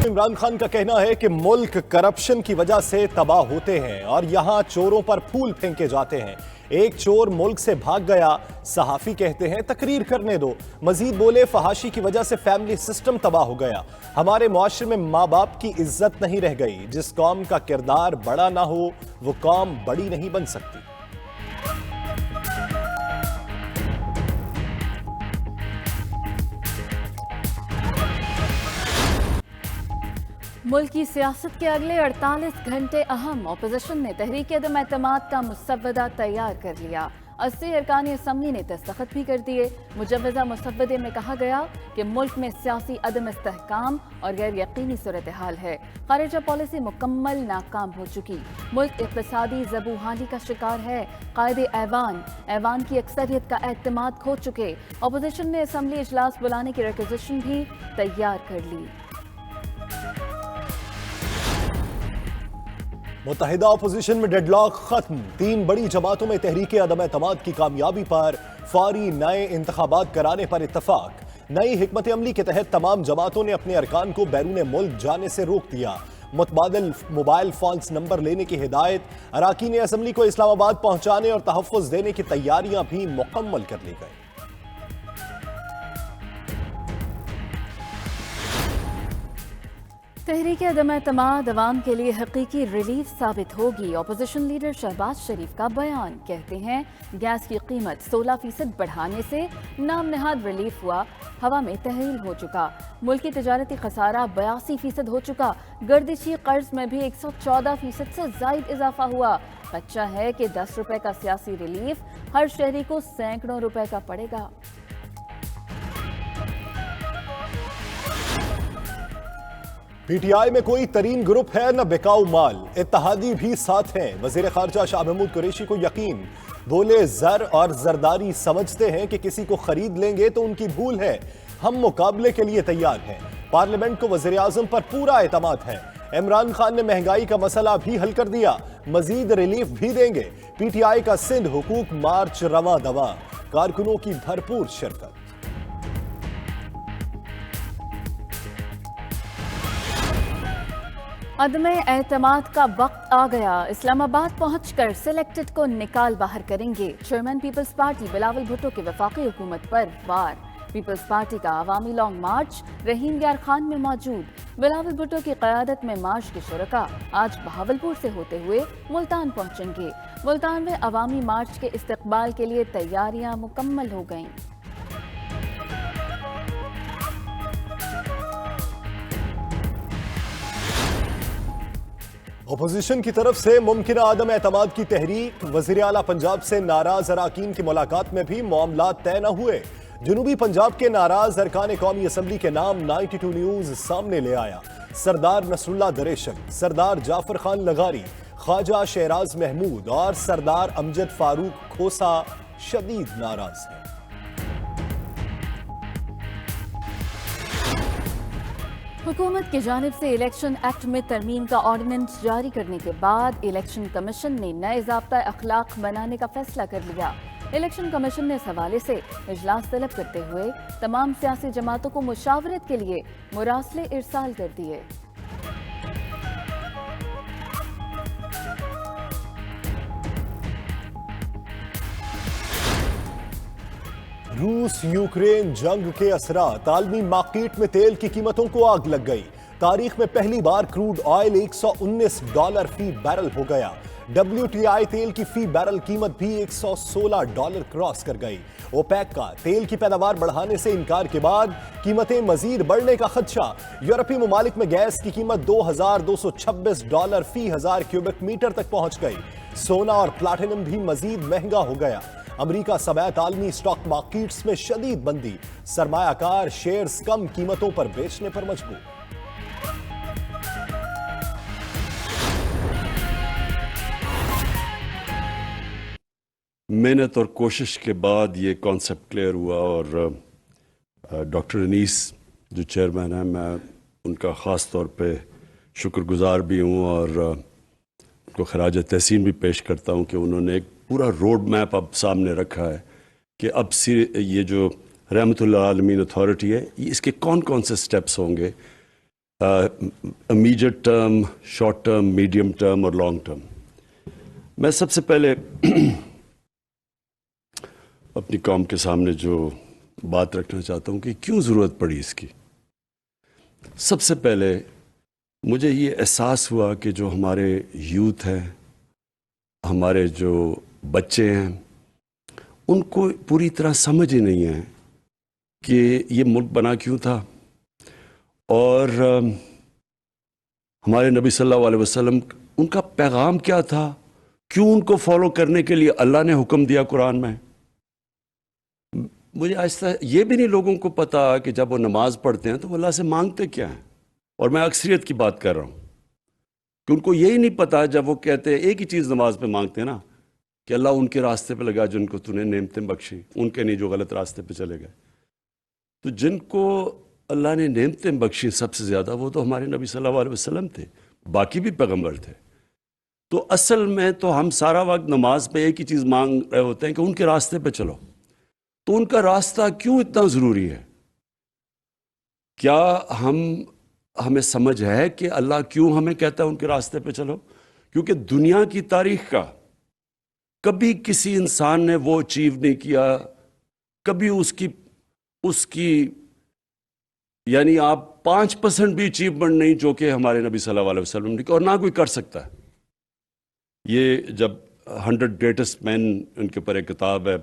عمران خان کا کہنا ہے کہ ملک کرپشن کی وجہ سے تباہ ہوتے ہیں اور یہاں چوروں پر پھول پھینکے جاتے ہیں۔ ایک چور ملک سے بھاگ گیا، صحافی کہتے ہیں تقریر کرنے دو۔ مزید بولے فحاشی کی وجہ سے فیملی سسٹم تباہ ہو گیا۔ ہمارے معاشرے میں ماں باپ کی عزت نہیں رہ گئی۔ جس قوم کا کردار بڑا نہ ہو وہ قوم بڑی نہیں بن سکتی۔ ملک کی سیاست کے اگلے 48 گھنٹے اہم۔ اپوزیشن نے تحریک عدم اعتماد کا مسودہ تیار کر لیا۔ 80 ارکان اسمبلی نے دستخط بھی کر دیے۔ مجوزہ مسودے میں کہا گیا کہ ملک میں سیاسی عدم استحکام اور غیر یقینی صورتحال ہے۔ خارجہ پالیسی مکمل ناکام ہو چکی۔ ملک اقتصادی زبوحالی کا شکار ہے۔ قائد ایوان کی اکثریت کا اعتماد کھو چکے۔ اپوزیشن نے اسمبلی اجلاس بلانے کی ریکویزیشن بھی تیار کر لی۔ متحدہ اپوزیشن میں ڈیڈ لاک ختم۔ 3 بڑی جماعتوں میں تحریک عدم اعتماد کی کامیابی پر فوری نئے انتخابات کرانے پر اتفاق۔ نئی حکمت عملی کے تحت تمام جماعتوں نے اپنے ارکان کو بیرون ملک جانے سے روک دیا۔ متبادل موبائل فونز نمبر لینے کی ہدایت۔ اراکین اسمبلی کو اسلام آباد پہنچانے اور تحفظ دینے کی تیاریاں بھی مکمل کر لی گئی۔ تحریک عدم اعتماد عوام کے لیے حقیقی ریلیف ثابت ہوگی۔ اپوزیشن لیڈر شہباز شریف کا بیان۔ کہتے ہیں گیس کی قیمت 16% بڑھانے سے نام نہاد ریلیف ہوا، ہوا میں تحلیل ہو چکا۔ ملکی تجارتی خسارہ 82% ہو چکا۔ گردشی قرض میں بھی 114% سے زائد اضافہ ہوا۔ خدشہ ہے کہ 10 روپے کا سیاسی ریلیف ہر شہری کو سینکڑوں روپے کا پڑے گا۔ پی ٹی آئی میں کوئی ترین گروپ ہے نہ بکاؤ مال، اتحادی بھی ساتھ ہیں۔ وزیر خارجہ شاہ محمود قریشی کو یقین، بولے زر اور زرداری سمجھتے ہیں کہ کسی کو خرید لیں گے تو ان کی بھول ہے، ہم مقابلے کے لیے تیار ہیں۔ پارلیمنٹ کو وزیر اعظم پر پورا اعتماد ہے۔ عمران خان نے مہنگائی کا مسئلہ بھی حل کر دیا، مزید ریلیف بھی دیں گے۔ پی ٹی آئی کا سندھ حقوق مارچ رواں دواں، کارکنوں کی بھرپور شرکت۔ عدم اعتماد کا وقت آ گیا۔ اسلام آباد پہنچ کر سلیکٹڈ کو نکال باہر کریں گے۔ چیئرمین پیپلز پارٹی بلاول بھٹو کی وفاقی حکومت پر وار۔ پیپلز پارٹی کا عوامی لانگ مارچ رحیم یار خان میں موجود۔ بلاول بھٹو کی قیادت میں مارچ کے شرکاء آج بہاولپور سے ہوتے ہوئے ملتان پہنچیں گے۔ ملتان میں عوامی مارچ کے استقبال کے لیے تیاریاں مکمل ہو گئیں۔ اپوزیشن کی طرف سے ممکنہ عدم اعتماد کی تحریک۔ وزیر اعلیٰ پنجاب سے ناراض اراکین کی ملاقات میں بھی معاملات طے نہ ہوئے۔ جنوبی پنجاب کے ناراض ارکان قومی اسمبلی کے نام 92 نیوز سامنے لے آیا۔ سردار نصر اللہ دریشک، سردار جعفر خان لغاری، خواجہ شہراز محمود اور سردار امجد فاروق کھوسا شدید ناراض ہیں۔ حکومت کی جانب سے الیکشن ایکٹ میں ترمیم کا آرڈیننس جاری کرنے کے بعد الیکشن کمیشن نے نئے ضابطہ اخلاق بنانے کا فیصلہ کر لیا۔ الیکشن کمیشن نے اس حوالے سے اجلاس طلب کرتے ہوئے تمام سیاسی جماعتوں کو مشاورت کے لیے مراسلے ارسال کر دیے۔ روس یوکرین جنگ کے اثرات۔ عالمی مارکیٹ میں تیل کی قیمتوں کو آگ لگ گئی۔ تاریخ میں پہلی بار کروڈ آئل $119 فی بیرل ہو گیا۔ WTI تیل کی فی بیرل قیمت بھی $116 کراس کر گئی۔ اوپیک کا تیل کی پیداوار بڑھانے سے انکار کے بعد قیمتیں مزید بڑھنے کا خدشہ۔ یورپی ممالک میں گیس کی قیمت $2226 فی 1000 کیوبک میٹر تک پہنچ گئی۔ سونا اور پلاٹینم بھی مزید مہنگا ہو گیا۔ امریکہ سمیت عالمی اسٹاک مارکیٹس میں شدید بندی۔ سرمایہ کار شیئرز کم قیمتوں پر بیچنے پر مجبور۔ محنت اور کوشش کے بعد یہ کانسیپٹ کلیئر ہوا اور ڈاکٹر انیس جو چیئرمین ہیں، میں ان کا خاص طور پہ شکر گزار بھی ہوں اور ان کو خراج تحسین بھی پیش کرتا ہوں کہ انہوں نے ایک پورا روڈ میپ اب سامنے رکھا ہے کہ اب یہ جو رحمت اللہ عالمین اتھارٹی ہے، اس کے کون کون سے سٹیپس ہوں گے immediate term, short term, medium term اور لانگ ٹرم. میں سب سے پہلے اپنی قوم کے سامنے جو بات رکھنا چاہتا ہوں کہ کیوں ضرورت پڑی اس کی. سب سے پہلے مجھے یہ احساس ہوا کہ جو ہمارے یوتھ ہیں، ہمارے جو بچے ہیں، ان کو پوری طرح سمجھ ہی نہیں ہے کہ یہ ملک بنا کیوں تھا، اور ہمارے نبی صلی اللہ علیہ وسلم ان کا پیغام کیا تھا، کیوں ان کو فالو کرنے کے لیے اللہ نے حکم دیا قرآن میں. مجھے آہستہ یہ بھی نہیں لوگوں کو پتا کہ جب وہ نماز پڑھتے ہیں تو وہ اللہ سے مانگتے کیا ہیں. اور میں اکثریت کی بات کر رہا ہوں کہ ان کو یہی نہیں پتا، جب وہ کہتے ہیں ایک ہی چیز نماز پہ مانگتے ہیں نا، کہ اللہ ان کے راستے پہ لگا جن کو تو نے نعمتیں بخشی، ان کے نہیں جو غلط راستے پہ چلے گئے. تو جن کو اللہ نے نعمتیں بخشی سب سے زیادہ وہ تو ہمارے نبی صلی اللہ علیہ وسلم تھے، باقی بھی پیغمبر تھے. تو اصل میں تو ہم سارا وقت نماز پہ ایک ہی چیز مانگ رہے ہوتے ہیں کہ ان کے راستے پہ چلو. تو ان کا راستہ کیوں اتنا ضروری ہے؟ کیا ہمیں سمجھ ہے کہ اللہ کیوں ہمیں کہتا ہے ان کے راستے پہ چلو؟ کیونکہ دنیا کی تاریخ کا کبھی کسی انسان نے وہ اچیو نہیں کیا، کبھی اس کی یعنی آپ 5% بھی اچیومنٹ نہیں جو کہ ہمارے نبی صلی اللہ علیہ وسلم نے کی، اور نہ کوئی کر سکتا ہے. یہ جب 100 گریٹسٹ مین ان کے اوپر ایک کتاب ہے،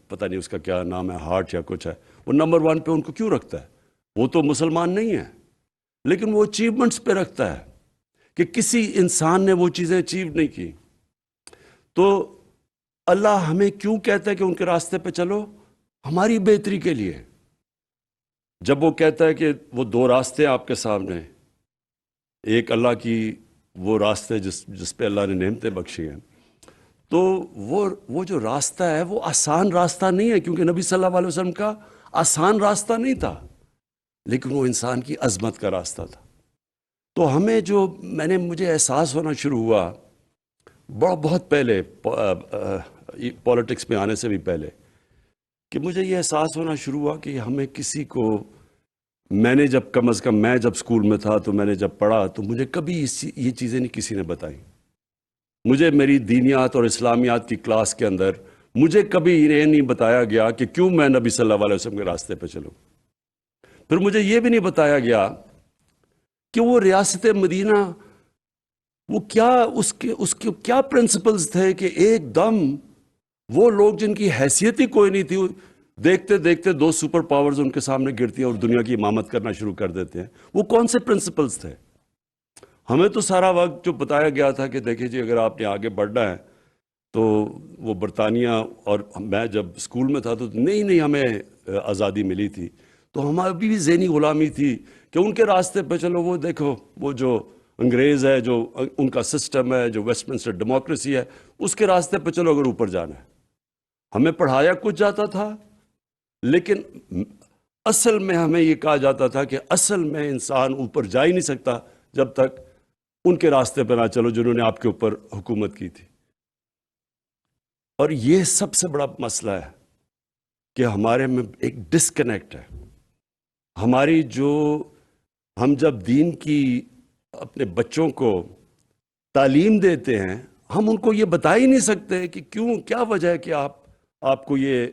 پتہ نہیں اس کا کیا نام ہے، ہارٹ یا کچھ ہے، وہ نمبر 1 پہ ان کو کیوں رکھتا ہے؟ وہ تو مسلمان نہیں ہے، لیکن وہ اچیومنٹس پہ رکھتا ہے کہ کسی انسان نے وہ چیزیں اچیو نہیں کی. تو اللہ ہمیں کیوں کہتا ہے کہ ان کے راستے پہ چلو؟ ہماری بہتری کے لیے. جب وہ کہتا ہے کہ وہ 2 راستے ہیں آپ کے سامنے، ایک اللہ کی وہ راستے جس پہ اللہ نے نعمتیں بخشی ہیں، تو وہ جو راستہ ہے وہ آسان راستہ نہیں ہے، کیونکہ نبی صلی اللہ علیہ وسلم کا آسان راستہ نہیں تھا، لیکن وہ انسان کی عظمت کا راستہ تھا. تو ہمیں مجھے احساس ہونا شروع ہوا بہت پہلے، پولیٹکس میں آنے سے بھی پہلے، کہ مجھے یہ احساس ہونا شروع ہوا کہ ہمیں کسی کو، میں نے جب کم از کم میں جب اسکول میں تھا تو میں نے جب پڑھا تو مجھے کبھی یہ چیزیں نہیں کسی نے بتائیں. مجھے میری دینیات اور اسلامیات کی کلاس کے اندر مجھے کبھی یہ نہیں بتایا گیا کہ کیوں میں نبی صلی اللہ علیہ وسلم کے راستے پہ چلوں. پھر مجھے یہ بھی نہیں بتایا گیا کہ وہ ریاست مدینہ، وہ کیا اس کے کیا پرنسپلز تھے کہ ایک دم وہ لوگ جن کی حیثیت ہی کوئی نہیں تھی، دیکھتے دیکھتے 2 سپر پاورز ان کے سامنے گرتی ہیں اور دنیا کی امامت کرنا شروع کر دیتے ہیں. وہ کون سے پرنسپلز تھے؟ ہمیں تو سارا وقت جو بتایا گیا تھا کہ دیکھیں جی اگر آپ نے آگے بڑھنا ہے تو وہ برطانیہ، اور میں جب اسکول میں تھا تو نہیں ہمیں آزادی ملی تھی، تو ہماری بھی ذہنی غلامی تھی کہ ان کے راستے پہ چلو. وہ دیکھو وہ جو انگریز ہے، جو ان کا سسٹم ہے، جو ویسٹ منسٹر ڈیموکریسی ہے، اس کے راستے پہ چلو اگر اوپر جانا ہے. ہمیں پڑھایا کچھ جاتا تھا، لیکن اصل میں ہمیں یہ کہا جاتا تھا کہ اصل میں انسان اوپر جا ہی نہیں سکتا جب تک ان کے راستے پہ نہ چلو جنہوں نے آپ کے اوپر حکومت کی تھی. اور یہ سب سے بڑا مسئلہ ہے کہ ہمارے میں ایک ڈسکنیکٹ ہے. ہماری ہم جب دین کی اپنے بچوں کو تعلیم دیتے ہیں، ہم ان کو یہ بتا ہی نہیں سکتے کہ کیا وجہ ہے کہ آپ کو یہ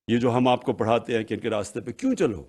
جو ہم آپ کو پڑھاتے ہیں کہ ان کے راستے پہ کیوں چلو.